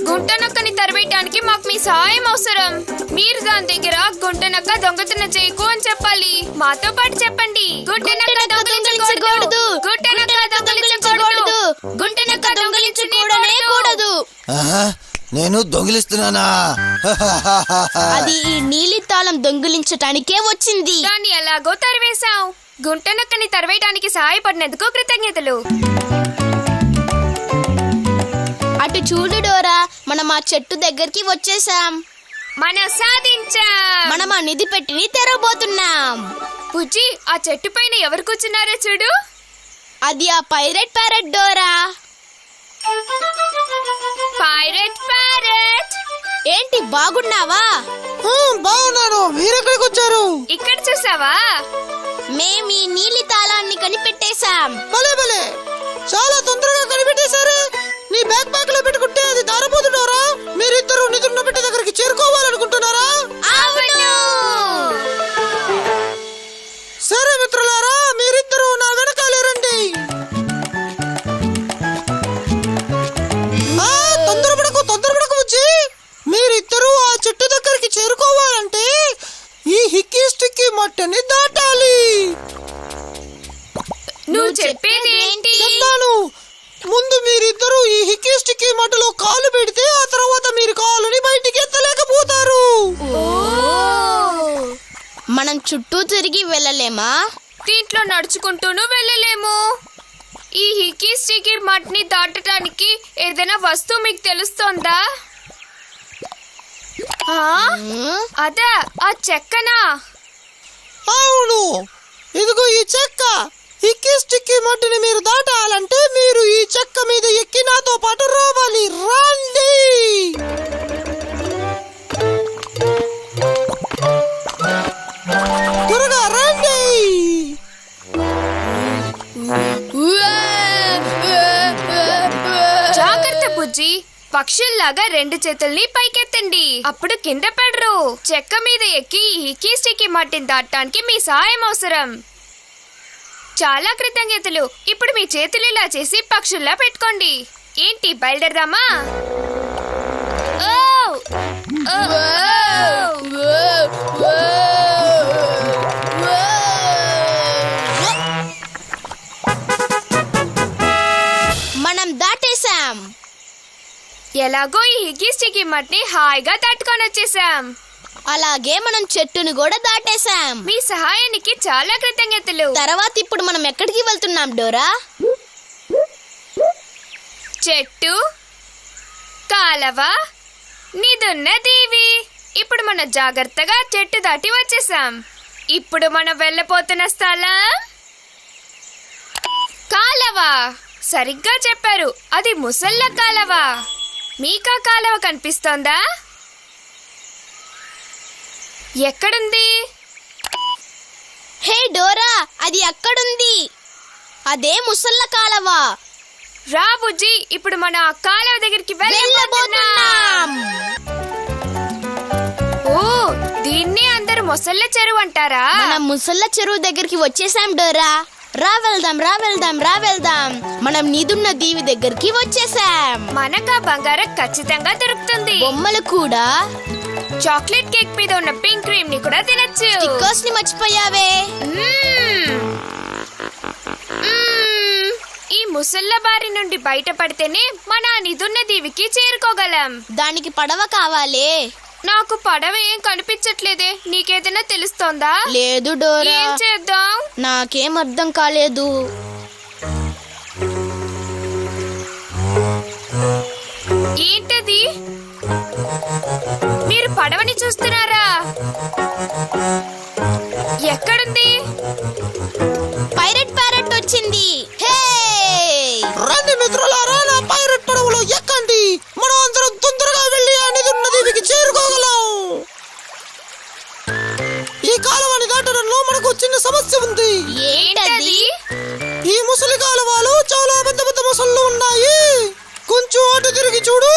గుంటనక్కని తరివేయడానికి మాకు మీ సహాయం అవసరం. మీరు దాని దగ్గర గుంటనక్క దొంగతనం చేయకు అని చెప్పాలి. మాతో పాటు చెప్పండి. గుంటనక్క దొంగలించకూడదు, గుంటనక్క దొంగలించకూడదు, గుంటనక్క దొంగలించకూడదు. నేను దొంగిలిస్తున్నానా? అది ఈ నీలి తాళం దొంగిలించటానికే వచ్చింది. దాన్ని ఎలాగో తరివేశాం. గుంటనక్కని తరివేయడానికి సహాయపడినందుకు కృతజ్ఞతలు. అటు చూడు డోరా, మనం ఆ చెట్టు దగ్గరికి వచ్చేసాం. మనం సాధించాం. మనం ఆ నిధి పెట్టిని తెరవబోతున్నాం. బుజ్జి, ఆ చెట్టు పైన ఎవరు కూర్చున్నారో చూడు. అది ఆ parrot parrot Dora. Parrot parrot, ఏంటి బాగున్నావా? బాగున్నాను. మీరెక్కడికి వచ్చారు? ఇక్కడ చూసావా? మేము ఈ నీలి తాళాన్ని కనిపెట్టేశాం. భలే చాలా తొందరగా కనిపెట్టేశారు. నీ బ్యాక్ ప్యాక్ లో పెట్టుకుంటే అది దారపోతున్నారా? మీరిద్దరు నిధున్న బిడ్డ దగ్గరికి చేరుకోవాలనుకుంటున్నారా? అవును. సరే మిత్రులారా, మీరిద్దరు నా వెనకాలే రండి. తొందరపడకు వచ్చి. మీరిద్దరు ఆ చెట్టు దగ్గరికి చేరుకోవాలంటే ఈ హిక్కీ స్టిక్కీ మట్టని దాటాలి. నువ్వు చెప్పేది ఏంటి? చెప్తాను. ముందు మీరిద్దరు ఈ హిక్కీ స్టిక్కీ మట్టలో కాలు పెడితే ఆ తర్వాత మీరు కాలుని బయటికి ఎత్తలేకపోతారు. మనం చుట్టూ తిరిగి వెళ్ళలేమా? దీంట్లో నడుచుకుంటూను వెళ్ళలేము. ఈ హిక్కీ స్టిక్కీ మట్ని దాటడానికి ఏదైనా వస్తువు మీకు తెలుస్తోందా? అదా ఆ చెక్కనా? అవును, ఇదిగో ఈ చెక్క. హిక్కీ స్టిక్కీ మట్టిని మీరు దాటాలంటే మీరు ఈ చెక్క మీద ఎక్కి నాతో పాటు రావాలి. రండి. త్వరగా రండి. జాగ్రత్త బుజ్జి, పక్షుల్లాగా రెండు చేతుల్ని పైకెత్తండి. అప్పుడు కింద పడరు. చెక్క మీద ఎక్కి హిక్కీ స్టిక్కీ మట్టిని దాటడానికి మీ సహాయం అవసరం. చాలా కృతజ్ఞతలు. ఇప్పుడు మీ చేతులు ఇలా చేసి పక్షుల్లా పెట్టుకోండి. ఏంటి, బయలుదేరదామా? మనం దాటేశాం. ఎలాగో ఈ హిక్కీ స్టిక్కీ మట్టిని హాయిగా దాటుకొని వచ్చేసాం. అలాగే మనం చెట్టును కూడా దాటేశాం. మీ సహాయానికి చాలా కృతజ్ఞతలు. తర్వాత ఇప్పుడు మనం ఎక్కడికి వెళ్తున్నాం డోరా? చెట్టు, కాలవ, నిదున్న దీవి. ఇప్పుడు మనం జాగ్రత్తగా చెట్టు దాటి వచ్చేసాం. ఇప్పుడు మనం వెళ్ళబోతున్న స్థలం కాలవ. సరిగ్గా చెప్పారు, అది ముసళ్ళ కాలవ. మీకా కాలవ కనిపిస్తోందా? ఎక్కడుంది? హే డోరా, అది అక్కడుంది. అదే ముసళ్ళ కాలవ. రా బుజ్జి, ఇప్పుడు మనం ఆ కాలవ దగ్గరికి వెళ్ళబోతున్నాం. ఓ, దీన్ని అందరూ ముసళ్ళ చెరువు అంటారా? మనం ముసళ్ళ చెరువు దగ్గరికి వచ్చేసాం డోరా. రా వెళ్దాం. మనం నీదున్న దీవి దగ్గరికి వచ్చేసాం. మనకా బంగారం ఖచ్చితంగా దొరుకుతుంది. బొమ్మలు కూడా. చాక్లెట్ కేక్ మీద ఉన్న పింక్ క్రీమ్ ని కూడా తినొచ్చు. స్టిక్కర్స్ ని మర్చిపోయావే. ఈ ముసళ్ళ బారి నుండి బయటపడితేనే మన నిదున్న దీవికి చేరుకోగలం. దానికి పడవ కావాలే. నాకు పడవ ఏం కనిపించట్లేదే. నీకేదైనా తెలుస్తోందా? లేదు డోరా. ఏం చేద్దాం? నాకేం అర్థం కాలేదు. ఏంటది? మీరు పడవని చూస్తున్నారా? ఎక్కడుంది? పైరెట్ ప్యారెట్ వచ్చింది. హే, రండి మిత్రులారా, నా పైరెట్ పడవలో ఎక్కండి. మనం అందరం తొందరగా వెళ్ళి ఆ నిదున్న దీవికి చేరుకోగలం. ఈ కాలువని దాటడంలో మనకు చిన్న సమస్య ఉంది. ఏంటది? ఈ ముసలి కాలువలో చాలా పెద్ద పెద్ద ముసళ్ళు ఉన్నాయి. కొంచెం అటు తిరిగి చూడు.